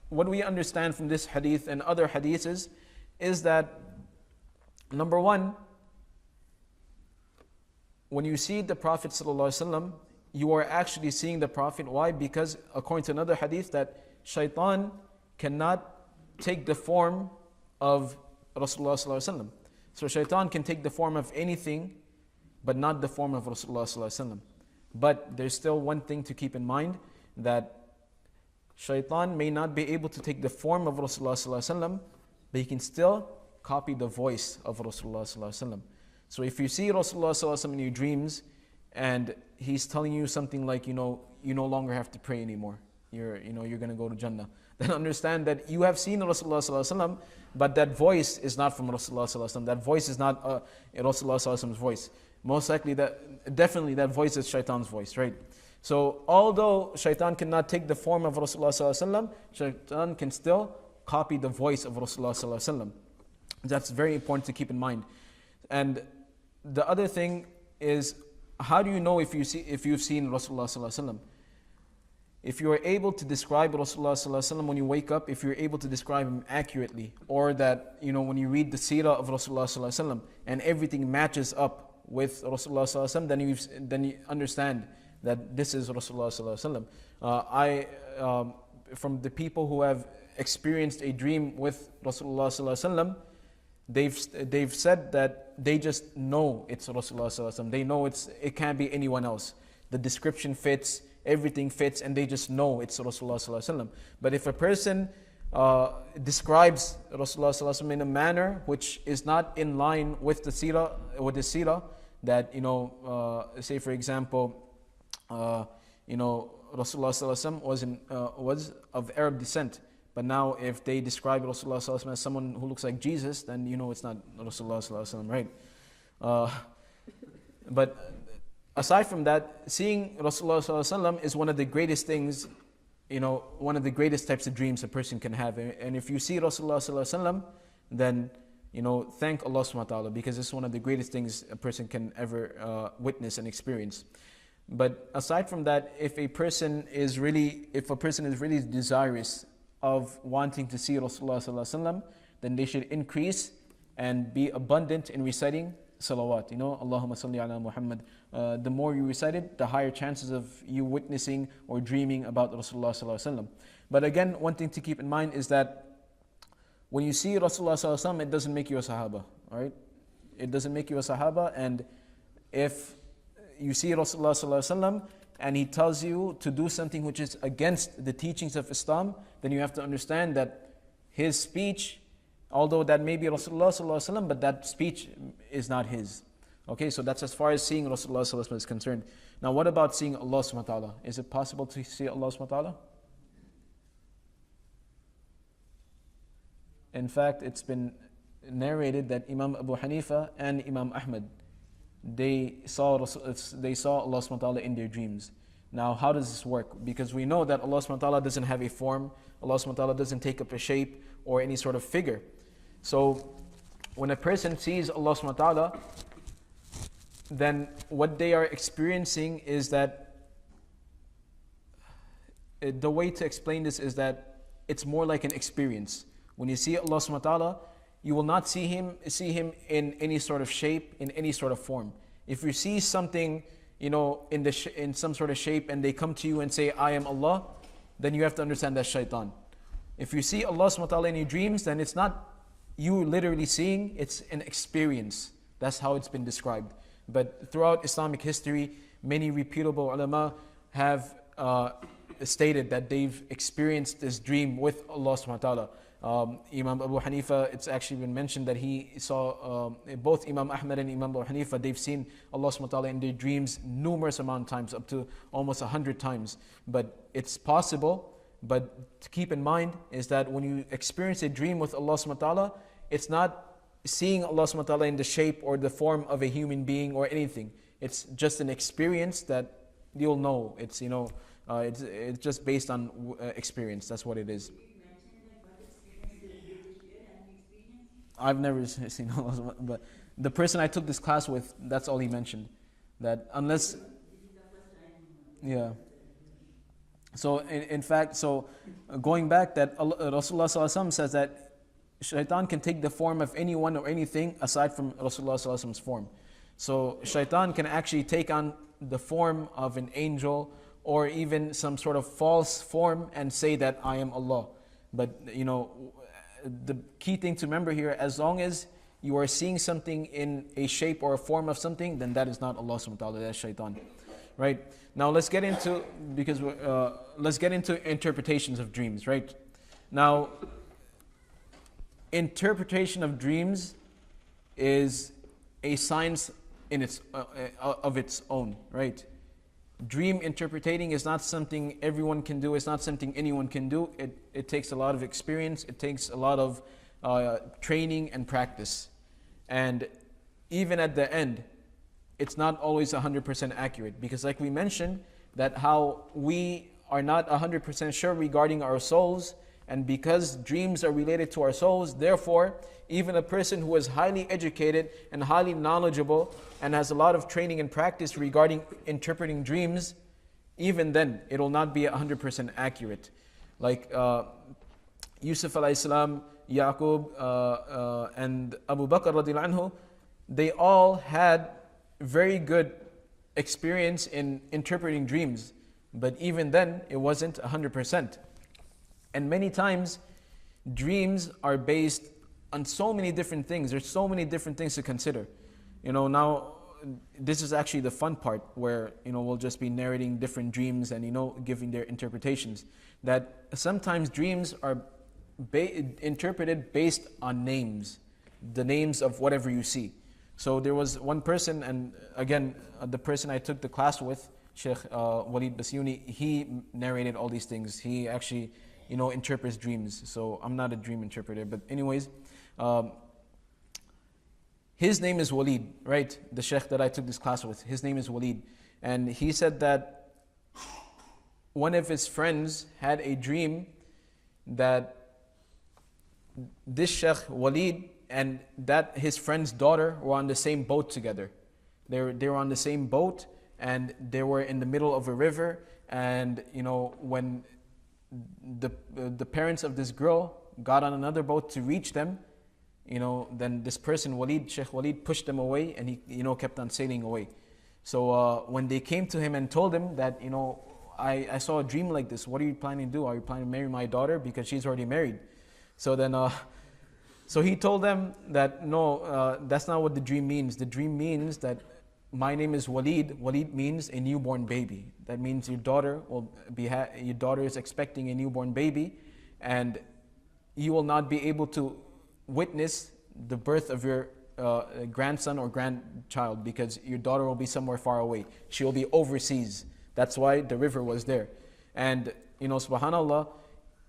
what we understand from this hadith and other hadiths is that, number one, when you see the Prophet ﷺ, you are actually seeing the Prophet. Why? Because according to another hadith, that shaitan cannot take the form of Rasulullah ﷺ. So shaitan can take the form of anything, but not the form of Rasulullah ﷺ. But there's still one thing to keep in mind, that shaitan may not be able to take the form of Rasulullah ﷺ, but he can still copy the voice of Rasulullah ﷺ. So if you see Rasulullah ﷺ in your dreams, and he's telling you something like, you no longer have to pray anymore, you're going to go to Jannah, then understand that you have seen Rasulullah ﷺ, but that voice is not from Rasulullah ﷺ. That voice is not Rasulullah ﷺ's voice. Most likely, definitely that voice is shaitan's voice, right? So although shaitan cannot take the form of Rasulullah ﷺ, shaitan can still copy the voice of Rasulullah ﷺ. That's very important to keep in mind. And the other thing is, how do you know if you've seen Rasulullah ﷺ? If you are able to describe Rasulullah ﷺ when you wake up, if you're able to describe him accurately, or that when you read the seerah of Rasulullah ﷺ and everything matches up with Rasulullah ﷺ, then you understand that this is Rasulullah ﷺ. From the people who have experienced a dream with Rasulullah ﷺ, they've said that they just know it's Rasulullah ﷺ. They know it can't be anyone else. The description fits, everything fits, and they just know it's Rasulullah ﷺ. But if a person describes Rasulullah ﷺ in a manner which is not in line with the seerah, that say for example, Rasulullah ﷺ was of Arab descent, but now if they describe Rasulullah ﷺ as someone who looks like Jesus, then it's not Rasulullah ﷺ, right? But aside from that, seeing Rasulullah ﷺ is one of the greatest things, one of the greatest types of dreams a person can have. And if you see Rasulullah ﷺ, then thank Allah subhanahu wa ta'ala, because it's one of the greatest things a person can ever witness and experience. But aside from that, if a person is really desirous of wanting to see Rasulullah ﷺ, then they should increase and be abundant in reciting salawat. Allahumma salli ala Muhammad. The more you recite it, the higher chances of you witnessing or dreaming about Rasulullah ﷺ. But again, one thing to keep in mind is that when you see Rasulullah ﷺ, it doesn't make you a Sahaba, right? It doesn't make you a Sahaba. And if you see Rasulullah ﷺ and he tells you to do something which is against the teachings of Islam, then you have to understand that his speech, although that may be Rasulullah sallallahu alaihi wasallam, but that speech is not his. Okay, so that's as far as seeing Rasulullah sallallahu alaihi wasallam is concerned. Now what about seeing Allah subhanahu wa ta'ala? Is it possible to see Allah subhanahu wa ta'ala? In fact, it's been narrated that Imam Abu Hanifa and Imam Ahmad, they saw Allah subhanahu wa ta'ala in their dreams. Now, how does this work? Because we know that Allah subhanahu wa ta'ala doesn't have a form, Allah subhanahu wa ta'ala doesn't take up a shape or any sort of figure. So, when a person sees Allah subhanahu wa ta'ala, then what they are experiencing is that, the way to explain this is that it's more like an experience. When you see Allah subhanahu wa ta'ala, you will not see him in any sort of shape, in any sort of form. If you see something, in some sort of shape, and they come to you and say, I am Allah, then you have to understand that's shaitan. If you see Allah subhanahu wa ta'ala in your dreams, then it's not you literally seeing, it's an experience. That's how it's been described. But throughout Islamic history, many reputable ulama have stated that they've experienced this dream with Allah subhanahu wa ta'ala. Imam Abu Hanifa, it's actually been mentioned that he saw, both Imam Ahmad and Imam Abu Hanifa, they've seen Allah subhanahu wa ta'ala in their dreams numerous amount of times, up to almost 100 times. But it's possible, but to keep in mind is that when you experience a dream with Allah subhanahu wa ta'ala, it's not seeing Allah subhanahu wa ta'ala in the shape or the form of a human being or anything. It's just an experience that you'll know. It's, it's just based on experience. That's what it is. I've never seen Allah, but the person I took this class with, that's all he mentioned. That unless, yeah. So in fact, going back, that Rasulullah sallallahu alaihi wasallam says that shaitan can take the form of anyone or anything aside from Rasulullah sallallahu alaihi wasallam's form. So shaitan can actually take on the form of an angel or even some sort of false form and say that I am Allah. But the key thing to remember here, as long as you are seeing something in a shape or a form of something, then that is not Allah subhanahu wa ta'ala, that's shaitan. Right? Now let's get into, interpretations of dreams, right? Now, interpretation of dreams is a science in of its own, right? Dream interpreting is not something everyone can do. It's not something anyone can do. It takes a lot of experience. It takes a lot of training and practice. And even at the end, it's not always 100% accurate. Because like we mentioned, that how we are not 100% sure regarding our souls, and because dreams are related to our souls, therefore, even a person who is highly educated and highly knowledgeable and has a lot of training and practice regarding interpreting dreams, even then, it will not be 100% accurate. Like Yusuf alayhi salam, Yaqub, and Abu Bakr radiallahu anhu, they all had very good experience in interpreting dreams. But even then, it wasn't 100%. And many times, dreams are based on so many different things. There's so many different things to consider. Now, this is actually the fun part where, we'll just be narrating different dreams and, giving their interpretations. That sometimes dreams are interpreted based on names, the names of whatever you see. So there was one person, and again, the person I took the class with, Sheikh Walid Basyuni, he narrated all these things. He actually interprets dreams. So I'm not a dream interpreter, but anyways, his name is Walid, right? The sheikh that I took this class with, his name is Walid. And he said that one of his friends had a dream that this sheikh Walid and that his friend's daughter were on the same boat together. They were on the same boat, and they were in the middle of a river. And when the parents of this girl got on another boat to reach them, then this person, Sheikh Walid, pushed them away, and he, kept on sailing away. So when they came to him and told him that, I saw a dream like this, what are you planning to do? Are you planning to marry my daughter? Because she's already married. So then, so he told them that, no, that's not what the dream means. The dream means that my name is Walid. Walid means a newborn baby. That means your daughter is expecting a newborn baby, and you will not be able to witness the birth of your grandson or grandchild, because your daughter will be somewhere far away. She will be overseas. That's why the river was there. And, subhanAllah,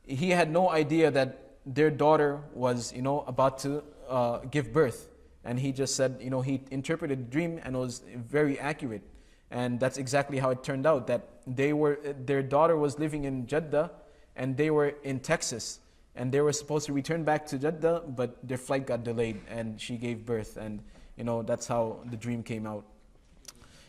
he had no idea that their daughter was, about to give birth. And he just said, he interpreted the dream and it was very accurate. And that's exactly how it turned out, that their daughter was living in Jeddah and they were in Texas. And they were supposed to return back to Jeddah, but their flight got delayed and she gave birth. And, that's how the dream came out.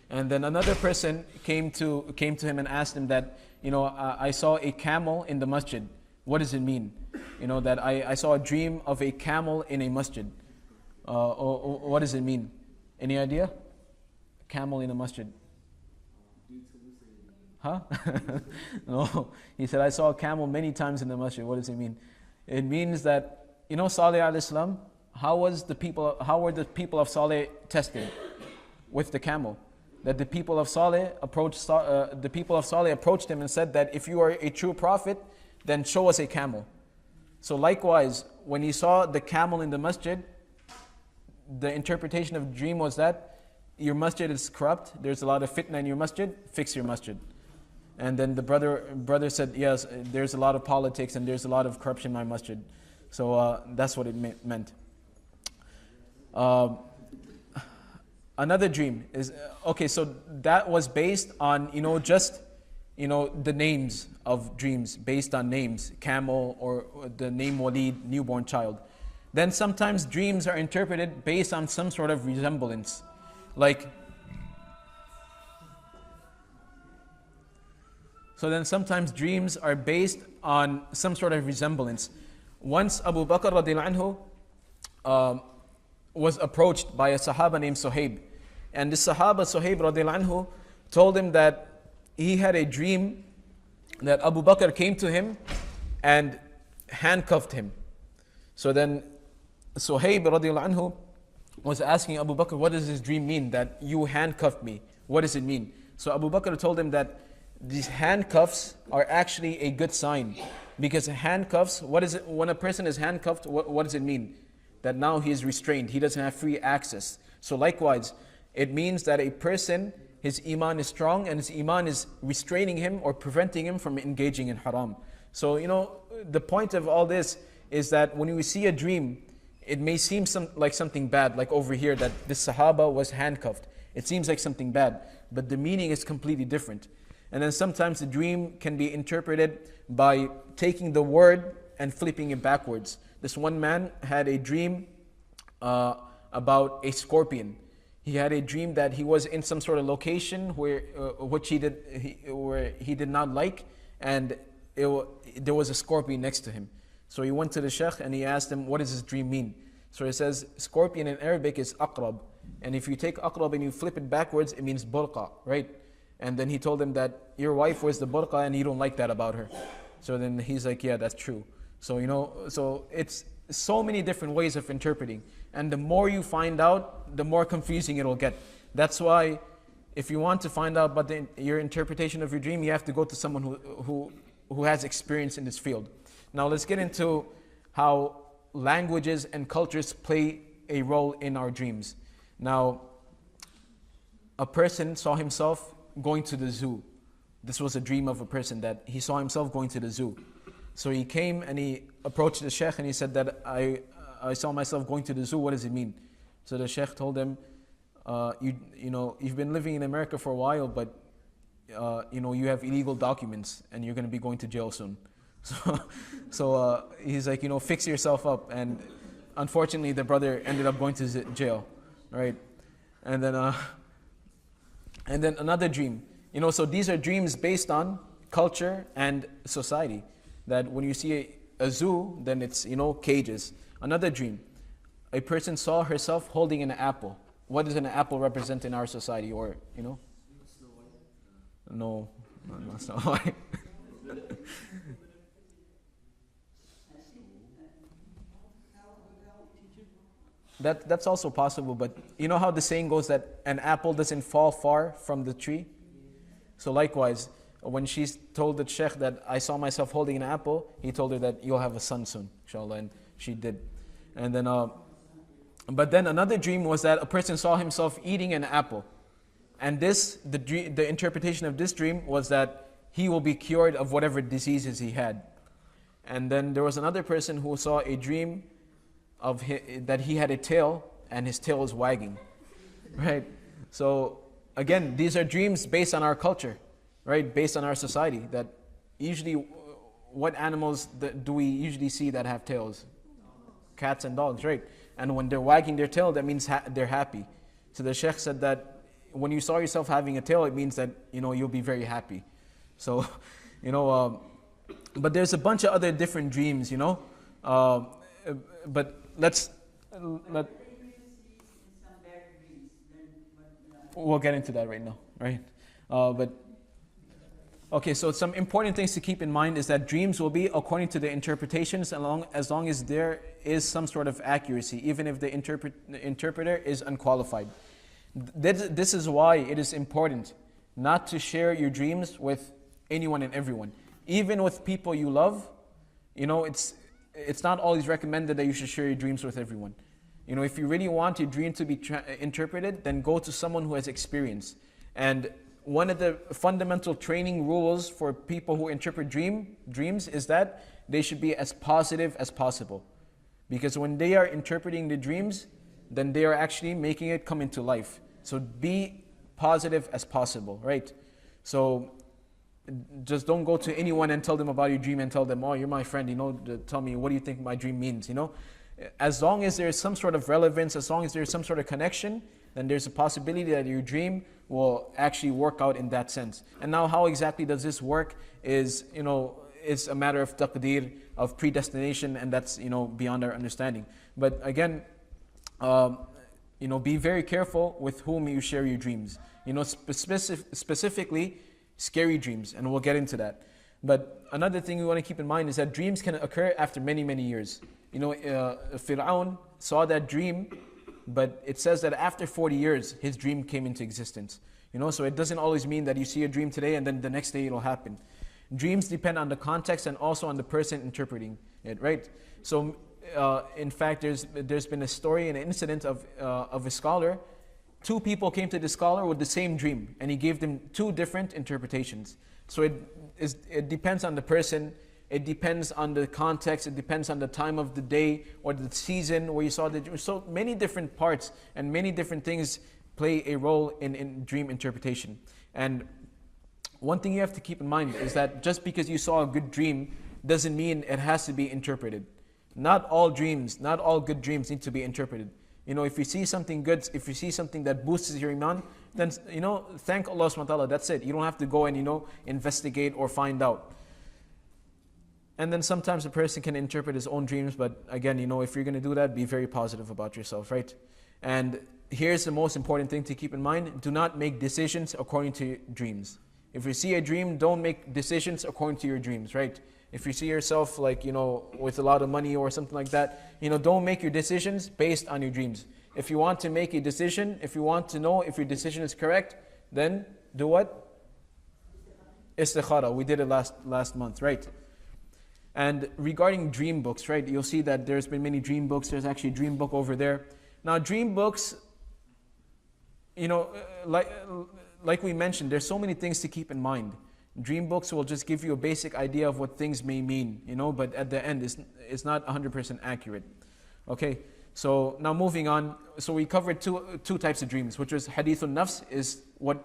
And then another person came to him and asked him that, I saw a camel in the masjid. What does it mean? That I saw a dream of a camel in a masjid. What does it mean? Any idea? Camel in a masjid. Huh? No. He said, I saw a camel many times in the masjid. What does it mean? It means that, Salih alayhi salam, how were the people of Salih tested? With the camel. That the people of Salih approached him and said that if you are a true prophet, then show us a camel. So likewise, when he saw the camel in the masjid, the interpretation of the dream was that your masjid is corrupt, there's a lot of fitna in your masjid, fix your masjid. And then the brother said, yes, there's a lot of politics and there's a lot of corruption in my masjid. So that's what it meant. Another dream is, so that was based on, the names of dreams, based on names, camel or the name Walid, newborn child. Then sometimes dreams are interpreted based on some sort of resemblance. So then sometimes dreams are based on some sort of resemblance. Once Abu Bakr radiallahu anhu was approached by a Sahaba named Suhaib. And this Sahaba, Suhaib radiallahu anhu, told him that he had a dream that Abu Bakr came to him and handcuffed him. So then Suhaib radiallahu anhu was asking Abu Bakr, what does this dream mean that you handcuffed me? What does it mean? So Abu Bakr told him that these handcuffs are actually a good sign. Because handcuffs, what is it? When a person is handcuffed, what does it mean? That now he is restrained, he doesn't have free access. So likewise, it means that a person, his iman is strong and his iman is restraining him or preventing him from engaging in haram. So, the point of all this is that when we see a dream, it may seem like something bad, like over here that this Sahaba was handcuffed. It seems like something bad, but the meaning is completely different. And then sometimes the dream can be interpreted by taking the word and flipping it backwards. This one man had a dream about a scorpion. He had a dream that he was in some sort of location where he did not like, and there was a scorpion next to him. So he went to the Sheikh and he asked him, what does this dream mean? So he says, scorpion in Arabic is aqrab. And if you take aqrab and you flip it backwards, it means burqa, right? And then he told him that your wife wears the burqa and you don't like that about her. So then he's like, yeah, that's true. So, so it's so many different ways of interpreting. And the more you find out, the more confusing it'll get. That's why if you want to find out about your interpretation of your dream, you have to go to someone who has experience in this field. Now let's get into how languages and cultures play a role in our dreams. Now, a person saw himself going to the zoo. This was a dream of a person that he saw himself going to the zoo. So he came and he approached the Sheikh and he said that I saw myself going to the zoo. What does it mean? So the Sheikh told him, you've been living in America for a while, but you have illegal documents and you're going to be going to jail soon. So he's like, fix yourself up. And unfortunately, the brother ended up going to jail, right? And then another dream. So these are dreams based on culture and society. That when you see a zoo, then it's, cages. Another dream. A person saw herself holding an apple. What does an apple represent in our society? Or, No, not Snow White. That's also possible, but you know how the saying goes that an apple doesn't fall far from the tree? So likewise, when she told the sheikh that I saw myself holding an apple, he told her that you'll have a son soon, inshallah, and she did. And then, but then another dream was that a person saw himself eating an apple. And the interpretation of this dream was that he will be cured of whatever diseases he had. And then there was another person who saw a dream of that he had a tail and his tail was wagging, right? So again, these are dreams based on our culture, right? Based on our society. That usually, what animals do we usually see that have tails? Cats and dogs, right? And when they're wagging their tail, that means they're happy. So the sheikh said that when you saw yourself having a tail, it means that you'll be very happy. So, but there's a bunch of other different dreams, but we'll get into that right now, right? Okay, so some important things to keep in mind is that dreams will be according to the interpretations as long as there is some sort of accuracy, even if the interpreter is unqualified. This is why it is important not to share your dreams with anyone and everyone. Even with people you love, it's not always recommended that you should share your dreams with everyone. If you really want your dream to be interpreted, then go to someone who has experience. And one of the fundamental training rules for people who interpret dreams is that they should be as positive as possible. Because when they are interpreting the dreams, then they are actually making it come into life. So be positive as possible, right? So just don't go to anyone and tell them about your dream and tell them, oh, you're my friend, tell me, what do you think my dream means, As long as there's some sort of relevance, as long as there's some sort of connection, then there's a possibility that your dream will actually work out in that sense. And now how exactly does this work is, it's a matter of taqdeer, of predestination, and that's, beyond our understanding. But again, be very careful with whom you share your dreams. Specifically, scary dreams, and we'll get into that. But another thing we want to keep in mind is that dreams can occur after many, many years. Fir'aun saw that dream, but it says that after 40 years, his dream came into existence. So it doesn't always mean that you see a dream today and then the next day it'll happen. Dreams depend on the context and also on the person interpreting it, right? So, in fact, there's been a story, an incident of a scholar. Two people came to the scholar with the same dream, and he gave them two different interpretations. So it depends on the person, it depends on the context, it depends on the time of the day or the season where you saw the dream. So many different parts and many different things play a role in dream interpretation. And one thing you have to keep in mind is that just because you saw a good dream doesn't mean it has to be interpreted. Not all good dreams need to be interpreted. If you see something good, if you see something that boosts your iman, then, thank Allah subhanahu wa ta'ala, that's it. You don't have to go and, investigate or find out. And then sometimes a person can interpret his own dreams, but again, if you're going to do that, be very positive about yourself, right? And here's the most important thing to keep in mind. Do not make decisions according to dreams. If you see a dream, don't make decisions according to your dreams, right? If you see yourself with a lot of money or something like that, don't make your decisions based on your dreams. If you want to make a decision, if you want to know if your decision is correct, then do what? Istikhara. We did it last month, right? And regarding dream books, right? You'll see that there's been many dream books. There's actually a dream book over there. Now, dream books, like we mentioned, there's so many things to keep in mind. Dream books will just give you a basic idea of what things may mean, but at the end, it's not 100% accurate. Okay, so now moving on. So we covered two types of dreams, which was hadithul nafs, is what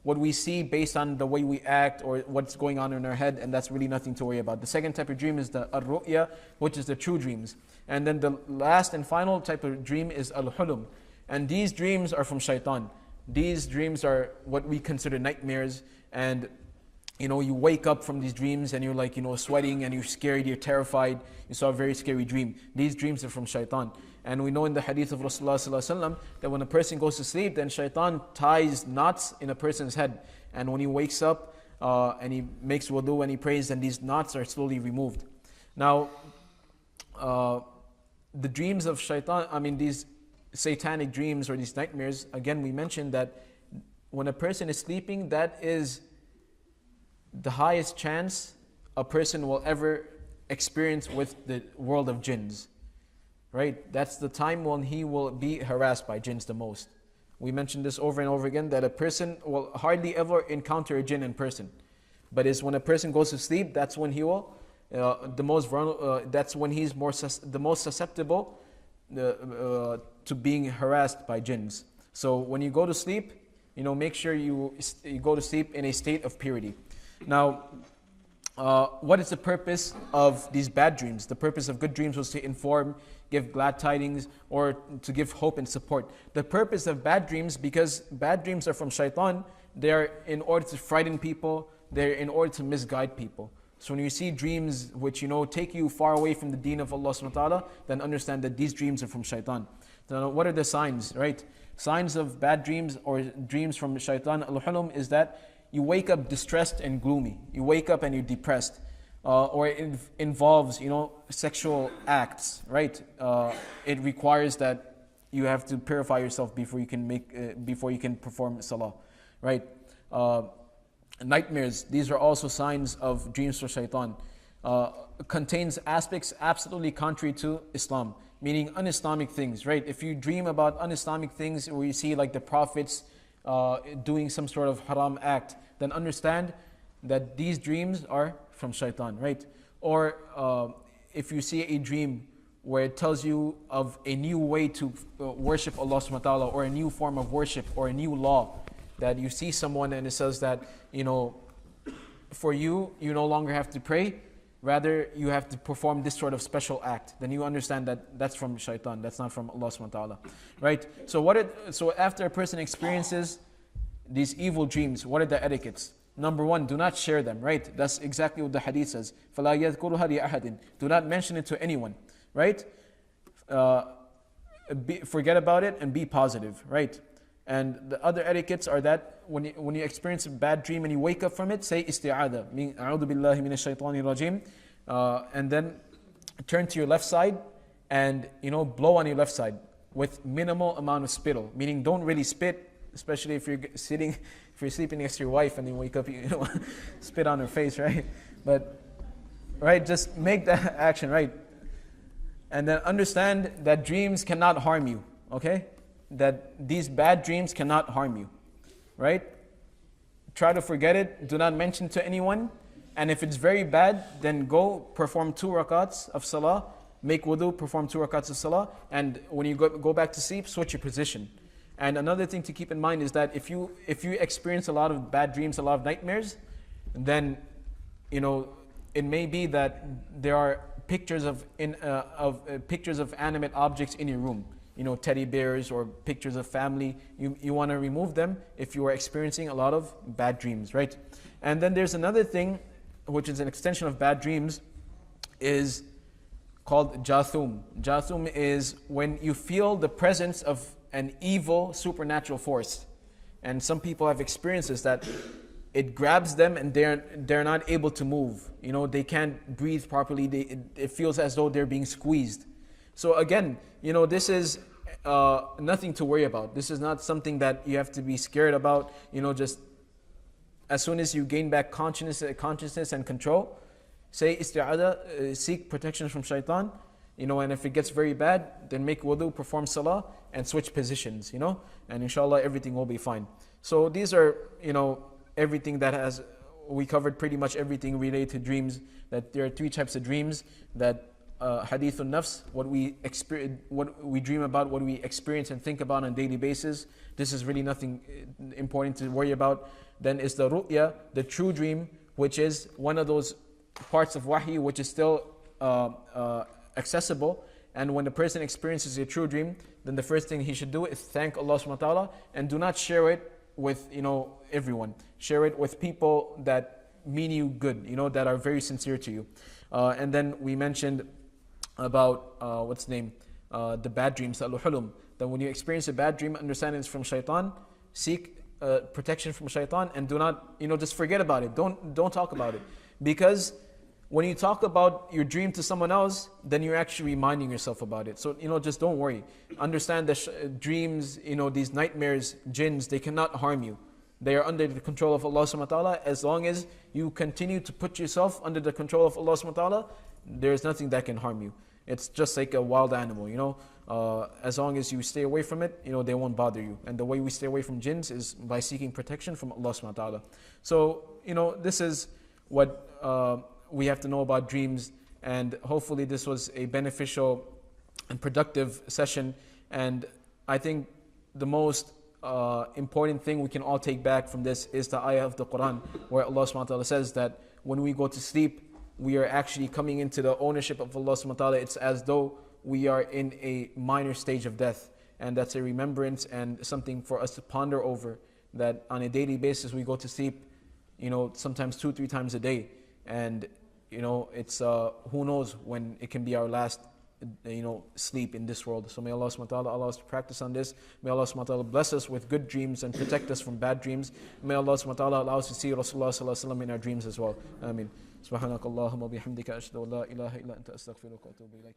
we see based on the way we act or what's going on in our head, and that's really nothing to worry about. The second type of dream is the ar-ru'ya, which is the true dreams. And then the last and final type of dream is al-hulum. And these dreams are from shaitan. These dreams are what we consider nightmares, and you wake up from these dreams and you're sweating and you're scared, you're terrified, you saw a very scary dream. These dreams are from shaitan. And we know in the hadith of Rasulullah sallallahu alaihi wasallam that when a person goes to sleep, then shaitan ties knots in a person's head. And when he wakes up and he makes wudu and he prays, then these knots are slowly removed. Now, the dreams of shaitan, these satanic dreams or these nightmares, again we mentioned that when a person is sleeping, that is the highest chance a person will ever experience with the world of jinns. Right? That's the time when he will be harassed by jinns the most. We mentioned this over and over again, that a person will hardly ever encounter a jinn in person. But it's when a person goes to sleep, that's when he will, the most vulnerable, that's when he's the most susceptible to being harassed by jinns. So when you go to sleep, make sure you go to sleep in a state of purity. Now, what is the purpose of these bad dreams? The purpose of good dreams was to inform, give glad tidings, or to give hope and support. The purpose of bad dreams, because bad dreams are from shaitan, they are in order to frighten people, they're in order to misguide people. So when you see dreams which take you far away from the deen of Allah subhanahu wa ta'ala, then understand that these dreams are from shaitan. Now, what are the signs, right? Signs of bad dreams or dreams from shaitan, al-hulum, is that you wake up distressed and gloomy. You wake up and you're depressed. Or it involves, sexual acts, right? It requires that you have to purify yourself before you can perform salah, right? Nightmares, these are also signs of dreams for shaitan. Contains aspects absolutely contrary to Islam, meaning un-Islamic things, right? If you dream about un-Islamic things, where you see like the prophets doing some sort of haram act, then understand that these dreams are from shaitan, right? Or if you see a dream where it tells you of a new way to worship Allah subhanahu wa ta'ala, or a new form of worship, or a new law, that you see someone and it says that, for you no longer have to pray, rather you have to perform this sort of special act, then you understand that that's from shaitan, that's not from Allah subhanahu wa ta'ala, right? So after a person experiences these evil dreams, what are the etiquettes? Number one, do not share them, right? That's exactly what the hadith says. فَلَا يَذْكُرُهَا لِأَحَدٍ. Do not mention it to anyone, right? Forget about it and be positive, right? And the other etiquettes are that when you experience a bad dream and you wake up from it, say isti'adha, meaning أعوذ بالله من الشيطان الرجيم, and then turn to your left side and blow on your left side with minimal amount of spittle, meaning don't really spit, especially if you're sleeping next to your wife and you wake up, spit on her face, right? But, right, just make that action, right? And then understand that dreams cannot harm you, okay? That these bad dreams cannot harm you, right? Try to forget it, do not mention to anyone, and if it's very bad, then go perform 2 rakats of salah, make wudu, perform 2 rakats of salah, and when you go back to sleep, switch your position. And another thing to keep in mind is that if you experience a lot of bad dreams, a lot of nightmares, then it may be that there are pictures of animate objects in your room, teddy bears or pictures of family. You want to remove them if you are experiencing a lot of bad dreams, right? And then there's another thing, which is an extension of bad dreams, is called jathum. Jathum is when you feel the presence of an evil supernatural force. And some people have experiences that it grabs them and they're not able to move. They can't breathe properly. It feels as though they're being squeezed. So again, this is nothing to worry about. This is not something that you have to be scared about. Just as soon as you gain back consciousness and control, say isti'adah, seek protection from shaitan. And if it gets very bad, then make wudu, perform salah, and switch positions, and inshallah everything will be fine. So these are, everything that we covered pretty much everything related to dreams, that there are 3 types of dreams, that hadithun nafs, what we dream about, what we experience and think about on a daily basis. This is really nothing important to worry about. Then is the ru'ya, the true dream, which is one of those parts of wahi which is still accessible. And when the person experiences a true dream, then the first thing he should do is thank Allah subhanahu wa ta'ala, and do not share it with everyone. Share it with people that mean you good, that are very sincere to you. And then we mentioned about the bad dreams, al-hulum. That when you experience a bad dream, understand it's from shaitan, seek protection from shaitan, and do not just forget about it. Don't talk about it, because when you talk about your dream to someone else, then you're actually reminding yourself about it. So, just don't worry. Understand that dreams, these nightmares, jinns, they cannot harm you. They are under the control of Allah subhanahu wa ta'ala. As long as you continue to put yourself under the control of Allah subhanahu wa ta'ala, there's nothing that can harm you. It's just like a wild animal, as long as you stay away from it, they won't bother you. And the way we stay away from jinns is by seeking protection from Allah subhanahu wa ta'ala. So, this is what we have to know about dreams, and hopefully this was a beneficial and productive session. And I think the most important thing we can all take back from this is the ayah of the Quran, where Allah subhanahu wa ta'ala says that when we go to sleep, we are actually coming into the ownership of Allah subhanahu wa ta'ala. It's as though we are in a minor stage of death. And that's a remembrance and something for us to ponder over, that on a daily basis we go to sleep, sometimes 2-3 times a day. And, it's who knows when it can be our last sleep in this world. So may Allah subhanahu wa ta'ala allow us to practice on this. May Allah subhanahu wa ta'ala bless us with good dreams and protect us from bad dreams. May Allah subhanahu wa ta'ala allow us to see Rasulullah sallallahu alaihi wasallam in our dreams as well. Ameen. Subhanakallahumma bihamdika ashhadu an la ilaha illa anta astaghfiruka wa atubu ilayk.